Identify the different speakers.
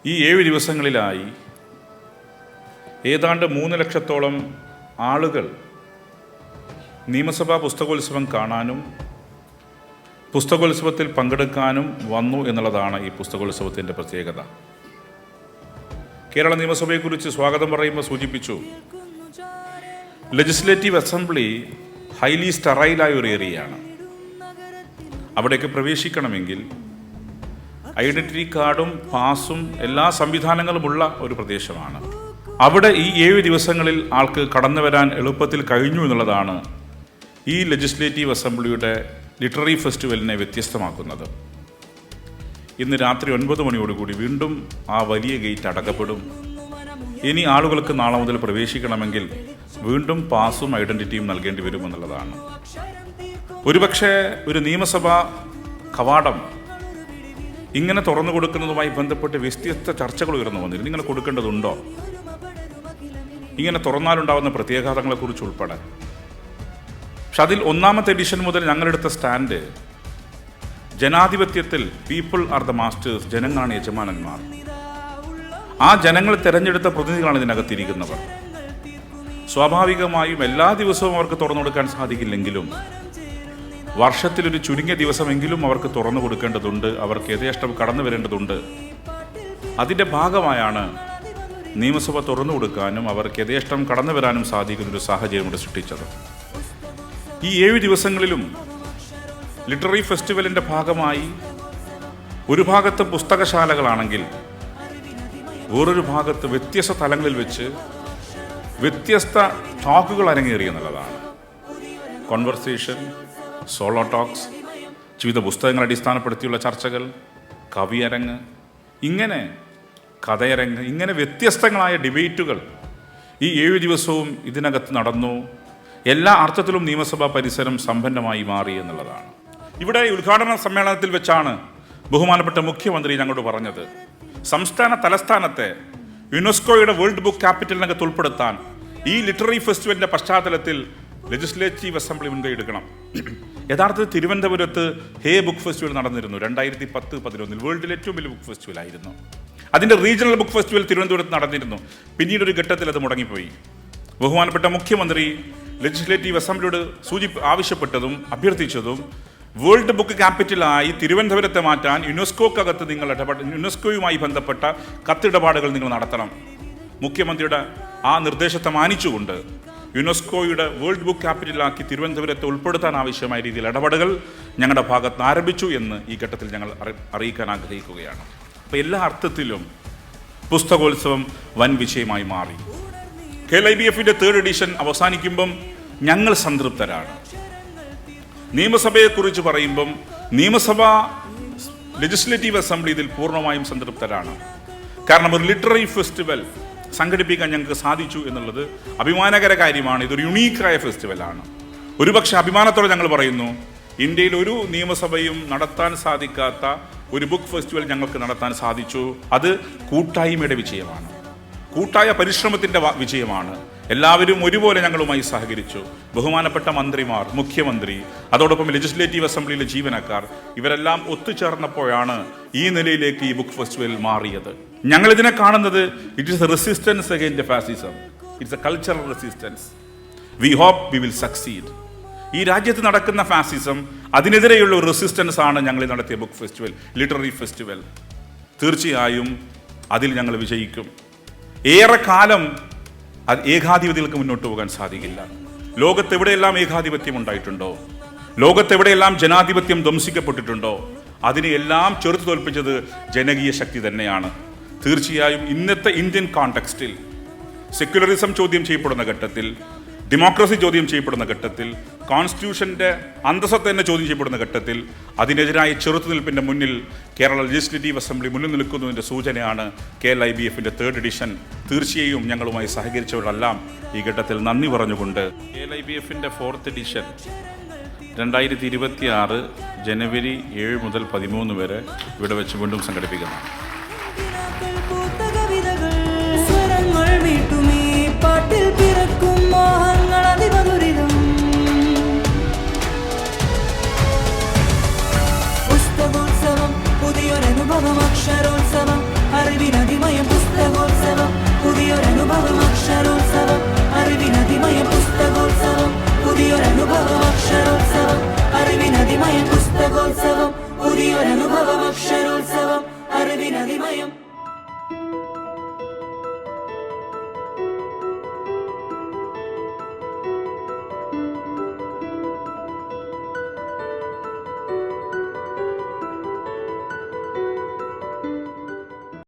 Speaker 1: ഈ 7 ദിവസങ്ങളിലായി ഏതാണ്ട് 3 ലക്ഷത്തോളം ആളുകൾ നിയമസഭാ പുസ്തകോത്സവം കാണാനും പുസ്തകോത്സവത്തിൽ പങ്കെടുക്കാനും വന്നു എന്നുള്ളതാണ് ഈ പുസ്തകോത്സവത്തിൻ്റെ പ്രത്യേകത. കേരള നിയമസഭയെക്കുറിച്ച് സ്വാഗതം പറയുമ്പോൾ സൂചിപ്പിച്ചു, ലെജിസ്ലേറ്റീവ് അസംബ്ലി ഹൈലി സ്റ്റെറൈലായ ഒരു ഏരിയയാണ്. അവിടേക്ക് പ്രവേശിക്കണമെങ്കിൽ ഐഡൻറ്റിറ്റി കാർഡും പാസും എല്ലാ സംവിധാനങ്ങളുമുള്ള ഒരു പ്രദേശമാണ്. അവിടെ ഈ 7 ദിവസങ്ങളിൽ ആൾക്ക് കടന്നു വരാൻ എളുപ്പത്തിൽ കഴിഞ്ഞു എന്നുള്ളതാണ് ഈ ലെജിസ്ലേറ്റീവ് അസംബ്ലിയുടെ ലിറ്റററി ഫെസ്റ്റിവലിനെ വ്യത്യസ്തമാക്കുന്നത്. ഇന്ന് രാത്രി 9 മണിയോടുകൂടി വീണ്ടും ആ വലിയ ഗേറ്റ് അടക്കപ്പെടും. ഇനി ആളുകൾക്ക് നാളെ മുതൽ പ്രവേശിക്കണമെങ്കിൽ വീണ്ടും പാസും ഐഡൻറ്റിറ്റിയും നൽകേണ്ടി വരുമെന്നുള്ളതാണ്. ഒരുപക്ഷെ ഒരു നിയമസഭാ കവാടം ഇങ്ങനെ തുറന്നു കൊടുക്കുന്നതുമായി ബന്ധപ്പെട്ട് വ്യത്യസ്ത ചർച്ചകൾ ഉയർന്നു വന്നിരുന്നു. നിങ്ങൾ കൊടുക്കേണ്ടതുണ്ടോ, ഇങ്ങനെ തുറന്നാലുണ്ടാവുന്ന പ്രത്യാഘാതങ്ങളെക്കുറിച്ച് ഉൾപ്പെടെ. പക്ഷെ അതിൽ 1ാമത്തെ എഡിഷൻ മുതൽ ഞങ്ങളെടുത്ത സ്റ്റാൻഡ് ജനാധിപത്യത്തിൽ പീപ്പിൾ ആർ ദ മാസ്റ്റേഴ്സ്, ജനങ്ങളാണ് യജമാനന്മാർ. ആ ജനങ്ങൾ തിരഞ്ഞെടുത്ത പ്രതിനിധികളാണ് ഇതിനകത്തിരിക്കുന്നവർ. സ്വാഭാവികമായും എല്ലാ ദിവസവും അവർക്ക് തുറന്നു കൊടുക്കാൻ സാധിക്കില്ലെങ്കിലും വർഷത്തിലൊരു ചുരുങ്ങിയ ദിവസമെങ്കിലും അവർക്ക് തുറന്നു കൊടുക്കേണ്ടതുണ്ട്. അവർക്ക് യഥേഷ്ടം കടന്നു വരേണ്ടതുണ്ട്. അതിൻ്റെ ഭാഗമായാണ് നിയമസഭ തുറന്നു കൊടുക്കാനും അവർക്ക് യഥേഷ്ടം കടന്നു വരാനും സാധിക്കുന്നൊരു സാഹചര്യം ഇവിടെ സൃഷ്ടിച്ചത്. ഈ 7 ദിവസങ്ങളിലും ലിറ്റററി ഫെസ്റ്റിവലിൻ്റെ ഭാഗമായി ഒരു ഭാഗത്ത് പുസ്തകശാലകളാണെങ്കിൽ വേറൊരു ഭാഗത്ത് വ്യത്യസ്ത തലങ്ങളിൽ വെച്ച് വ്യത്യസ്ത ടോക്കുകൾ അരങ്ങേറിയെന്നുള്ളതാണ്. കോൺവെർസേഷൻ, സോളോ ടോക്സ്, വിവിധ പുസ്തകങ്ങൾ അടിസ്ഥാനപ്പെടുത്തിയുള്ള ചർച്ചകൾ, കവിയരങ്ങ്, ഇങ്ങനെ കഥയരങ്ങ്, ഇങ്ങനെ വ്യത്യസ്തങ്ങളായ ഡിബേറ്റുകൾ ഈ 7 ദിവസവും ഇതിനകത്ത് നടന്നു. എല്ലാ അർത്ഥത്തിലും നിയമസഭാ പരിസരം സമ്പന്നമായി മാറി എന്നുള്ളതാണ്. ഇവിടെ ഉദ്ഘാടന സമ്മേളനത്തിൽ വെച്ചാണ് ബഹുമാനപ്പെട്ട മുഖ്യമന്ത്രി ഞങ്ങളോട് പറഞ്ഞത്, സംസ്ഥാന തലസ്ഥാനത്തെ യുനെസ്കോയുടെ വേൾഡ് ബുക്ക് ക്യാപിറ്റലിനകത്ത് ഉൾപ്പെടുത്താൻ ഈ ലിറ്റററി ഫെസ്റ്റിവലിൻ്റെ പശ്ചാത്തലത്തിൽ ലെജിസ്ലേറ്റീവ് അസംബ്ലി മുൻകൈ എടുക്കണം. യഥാർത്ഥത്തിൽ തിരുവനന്തപുരത്ത് ഹേ ബുക്ക് ഫെസ്റ്റിവൽ നടന്നിരുന്നു 2010-11 വേൾഡിലെ ഏറ്റവും വലിയ ബുക്ക് ഫെസ്റ്റിവൽ ആയിരുന്നു. അതിൻ്റെ റീജിയണൽ ബുക്ക് ഫെസ്റ്റിവൽ തിരുവനന്തപുരത്ത് നടന്നിരുന്നു. പിന്നീടൊരു ഘട്ടത്തിൽ അത് മുടങ്ങിപ്പോയി. ബഹുമാനപ്പെട്ട മുഖ്യമന്ത്രി ലെജിസ്ലേറ്റീവ് അസംബ്ലിയോട് ആവശ്യപ്പെട്ടതും അഭ്യർത്ഥിച്ചതും വേൾഡ് ബുക്ക് ക്യാപിറ്റലായി തിരുവനന്തപുരത്തെ മാറ്റാൻ യുനെസ്കോക്കകത്ത് നിങ്ങൾ യുനെസ്കോയുമായി ബന്ധപ്പെട്ട കത്തിടപാടുകൾ നിങ്ങൾ നടത്തണം. മുഖ്യമന്ത്രിയുടെ ആ നിർദ്ദേശത്തെ മാനിച്ചുകൊണ്ട് യുനെസ്കോയുടെ വേൾഡ് ബുക്ക് ക്യാപിറ്റലാക്കി തിരുവനന്തപുരത്തെ ഉൾപ്പെടുത്താൻ ആവശ്യമായ രീതിയിൽ ഇടപെടലുകൾ ഞങ്ങളുടെ ഭാഗത്ത് ആരംഭിച്ചു എന്ന് ഈ ഘട്ടത്തിൽ ഞങ്ങൾ അറിയിക്കാൻ ആഗ്രഹിക്കുകയാണ്. അപ്പോൾ എല്ലാ അർത്ഥത്തിലും പുസ്തകോത്സവം വൻ വിജയമായി മാറി. KLIBFൻ്റെ 3rd എഡിഷൻ അവസാനിക്കുമ്പം ഞങ്ങൾ സംതൃപ്തരാണ്. നിയമസഭയെക്കുറിച്ച് പറയുമ്പം നിയമസഭ ലെജിസ്ലേറ്റീവ് അസംബ്ലി ഇതിൽ പൂർണ്ണമായും സംതൃപ്തരാണ്. കാരണം ഒരു ലിറ്റററി ഫെസ്റ്റിവൽ സംഘടിപ്പിക്കാൻ ഞങ്ങൾക്ക് സാധിച്ചു എന്നുള്ളത് അഭിമാനകര കാര്യമാണ്. ഇതൊരു യുണീക്കായ ഫെസ്റ്റിവലാണ്. ഒരുപക്ഷെ അഭിമാനത്തോടെ ഞങ്ങൾ പറയുന്നു, ഇന്ത്യയിൽ ഒരു നിയമസഭയും നടത്താൻ സാധിക്കാത്ത ഒരു ബുക്ക് ഫെസ്റ്റിവൽ ഞങ്ങൾക്ക് നടത്താൻ സാധിച്ചു. അത് കൂട്ടായ്മയുടെ വിജയമാണ്, കൂട്ടായ പരിശ്രമത്തിൻ്റെ വിജയമാണ്. എല്ലാവരും ഒരുപോലെ ഞങ്ങളുമായി സഹകരിച്ചു. ബഹുമാനപ്പെട്ട മന്ത്രിമാർ, മുഖ്യമന്ത്രി, അതോടൊപ്പം ലെജിസ്ലേറ്റീവ് അസംബ്ലിയിലെ ജീവനക്കാർ, ഇവരെല്ലാം ഒത്തുചേർന്നപ്പോഴാണ് ഈ നിലയിലേക്ക് ഈ ബുക്ക് ഫെസ്റ്റിവൽ മാറിയത്. ഞങ്ങളിതിനെ കാണുന്നത് it is a resistance against fascism. It's a cultural resistance. We hope we will succeed. ഈ രാജ്യത്ത് നടക്കുന്ന ഫാസിസം, അതിനെതിരെയുള്ള ഒരു റെസിസ്റ്റൻസ് ആണ് ഞങ്ങൾ നടത്തിയ ബുക്ക് ഫെസ്റ്റിവൽ, ലിറ്റററി ഫെസ്റ്റിവൽ. തീർച്ചയായും അതിൽ ഞങ്ങൾ വിജയിക്കും. ഏറെക്കാലം അത് ഏകാധിപതികൾക്ക് മുന്നോട്ട് പോകാൻ സാധിക്കില്ല. ലോകത്തെവിടെയെല്ലാം ഏകാധിപത്യം ഉണ്ടായിട്ടുണ്ടോ, ലോകത്തെവിടെയെല്ലാം ജനാധിപത്യം ധ്വംസിക്കപ്പെട്ടിട്ടുണ്ടോ, അതിനെയെല്ലാം ചെറുത്തു തോൽപ്പിച്ചത് ജനകീയ ശക്തി തന്നെയാണ്. തീർച്ചയായും ഇന്നത്തെ ഇന്ത്യൻ കോണ്ടെക്സ്റ്റിൽ സെക്യുലറിസം ചോദ്യം ചെയ്യപ്പെടുന്ന ഘട്ടത്തിൽ, ഡെമോക്രസി ചോദ്യം ചെയ്യപ്പെടുന്ന ഘട്ടത്തിൽ, കോൺസ്റ്റിറ്റ്യൂഷൻ്റെ അന്തസ്സത്തെ തന്നെ ചോദ്യം ചെയ്യപ്പെടുന്ന ഘട്ടത്തിൽ അതിനെതിരായ ചെറുത്തുനിൽപ്പിൻ്റെ മുന്നിൽ കേരള ലെജിസ്ലേറ്റീവ് അസംബ്ലി മുന്നിൽ നിൽക്കുന്നതിൻ്റെ സൂചനയാണ് KLIBFൻ്റെ 3rd എഡിഷൻ. തീർച്ചയായും ഞങ്ങളുമായി സഹകരിച്ചവരെല്ലാം ഈ ഘട്ടത്തിൽ നന്ദി പറഞ്ഞുകൊണ്ട് KLIBFൻ്റെ 4th എഡിഷൻ 2026 ജനുവരി 7 മുതൽ 13 വരെ ഇവിടെ വെച്ച് വീണ്ടും സംഘടിപ്പിക്കുന്നു.
Speaker 2: പുസ്തകോത്സവം, പുതിയൊരനുഭവം, അക്ഷരോത്സവം, അറിവിനതി കലവിമയം